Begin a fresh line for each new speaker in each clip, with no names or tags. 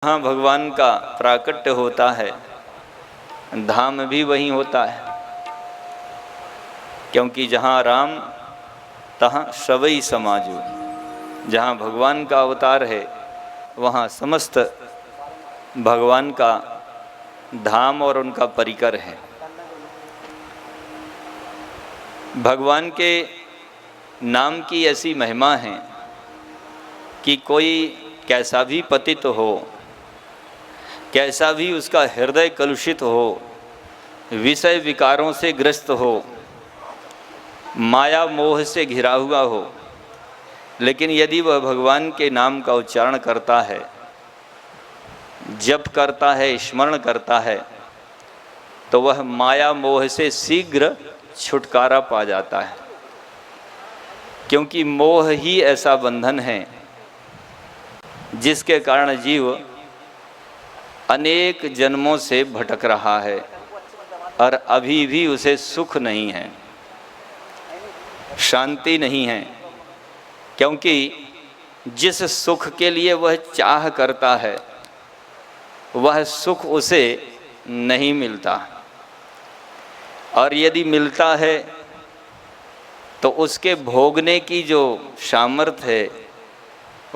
जहाँ भगवान का प्राकट्य होता है धाम भी वहीं होता है, क्योंकि जहाँ राम तहाँ सवई समाजो। जहाँ भगवान का अवतार है वहाँ समस्त भगवान का धाम और उनका परिकर है। भगवान के नाम की ऐसी महिमा है कि कोई कैसा भी पतित हो, कैसा भी उसका हृदय कलुषित हो, विषय विकारों से ग्रस्त हो, माया मोह से घिरा हुआ हो, लेकिन यदि वह भगवान के नाम का उच्चारण करता है, जप करता है, स्मरण करता है, तो वह माया मोह से शीघ्र छुटकारा पा जाता है। क्योंकि मोह ही ऐसा बंधन है जिसके कारण जीव अनेक जन्मों से भटक रहा है और अभी भी उसे सुख नहीं है, शांति नहीं है। क्योंकि जिस सुख के लिए वह चाह करता है वह सुख उसे नहीं मिलता, और यदि मिलता है तो उसके भोगने की जो सामर्थ्य है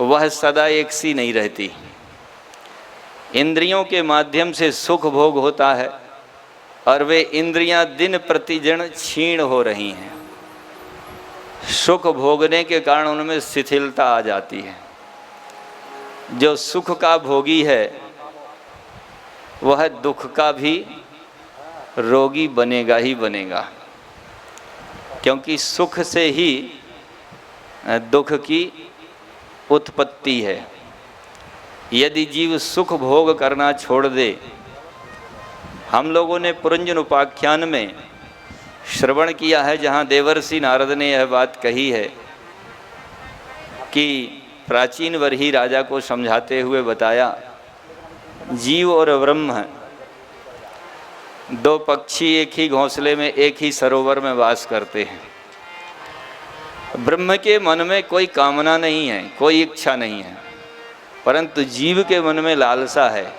वह सदा एक सी नहीं रहती। इंद्रियों के माध्यम से सुख भोग होता है और वे इंद्रियां दिन प्रतिदिन क्षीण हो रही हैं। सुख भोगने के कारण उनमें शिथिलता आ जाती है। जो सुख का भोगी है वह दुख का भी रोगी बनेगा ही बनेगा, क्योंकि सुख से ही दुख की उत्पत्ति है। यदि जीव सुख भोग करना छोड़ दे, हम लोगों ने पुरंजन उपाख्यान में श्रवण किया है, जहाँ देवर्षि नारद ने यह बात कही है कि प्राचीन वर्ही राजा को समझाते हुए बताया, जीव और ब्रह्म दो पक्षी एक ही घोंसले में एक ही सरोवर में वास करते हैं। ब्रह्म के मन में कोई कामना नहीं है, कोई इच्छा नहीं है, परंतु जीव के मन में लालसा है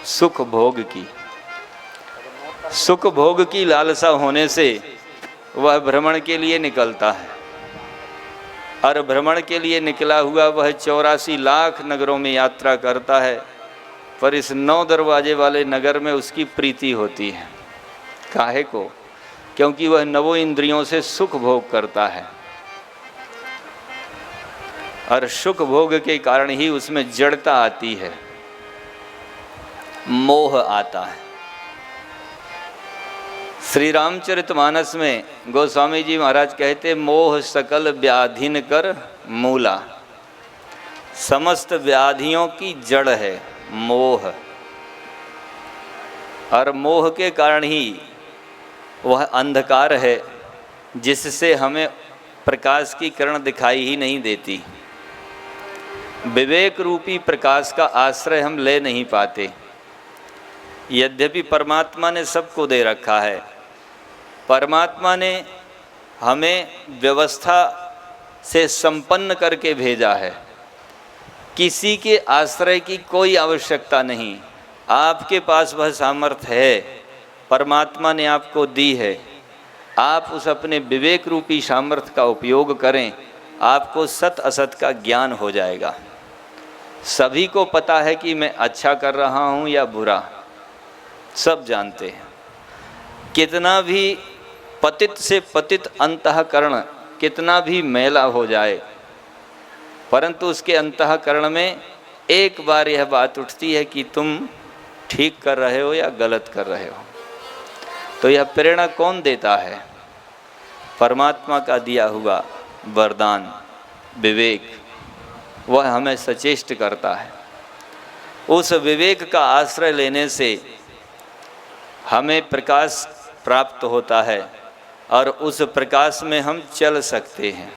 सुख भोग की। सुख भोग की लालसा होने से वह भ्रमण के लिए निकलता है, और भ्रमण के लिए निकला हुआ वह 84 लाख नगरों में यात्रा करता है, पर इस 9 दरवाजे वाले नगर में उसकी प्रीति होती है। काहे को? क्योंकि वह 9 इंद्रियों से सुख भोग करता है, और सुख भोग के कारण ही उसमें जड़ता आती है, मोह आता है। श्री रामचरितमानस में गोस्वामी जी महाराज कहते, मोह सकल व्याधिन कर मूला। समस्त व्याधियों की जड़ है मोह, और मोह के कारण ही वह अंधकार है जिससे हमें प्रकाश की किरण दिखाई ही नहीं देती। विवेक रूपी प्रकाश का आश्रय हम ले नहीं पाते। यद्यपि परमात्मा ने सबको दे रखा है, परमात्मा ने हमें व्यवस्था से संपन्न करके भेजा है। किसी के आश्रय की कोई आवश्यकता नहीं। आपके पास वह सामर्थ्य है, परमात्मा ने आपको दी है। आप उस अपने विवेक रूपी सामर्थ्य का उपयोग करें, आपको सत असत का ज्ञान हो जाएगा। सभी को पता है कि मैं अच्छा कर रहा हूँ या बुरा, सब जानते हैं। कितना भी पतित से पतित अंतःकरण कितना भी मैला हो जाए, परंतु उसके अंतःकरण में एक बार यह बात उठती है कि तुम ठीक कर रहे हो या गलत कर रहे हो। तो यह प्रेरणा कौन देता है? परमात्मा का दिया हुआ वरदान विवेक, वह हमें सचेष्ट करता है। उस विवेक का आश्रय लेने से हमें प्रकाश प्राप्त होता है, और उस प्रकाश में हम चल सकते हैं।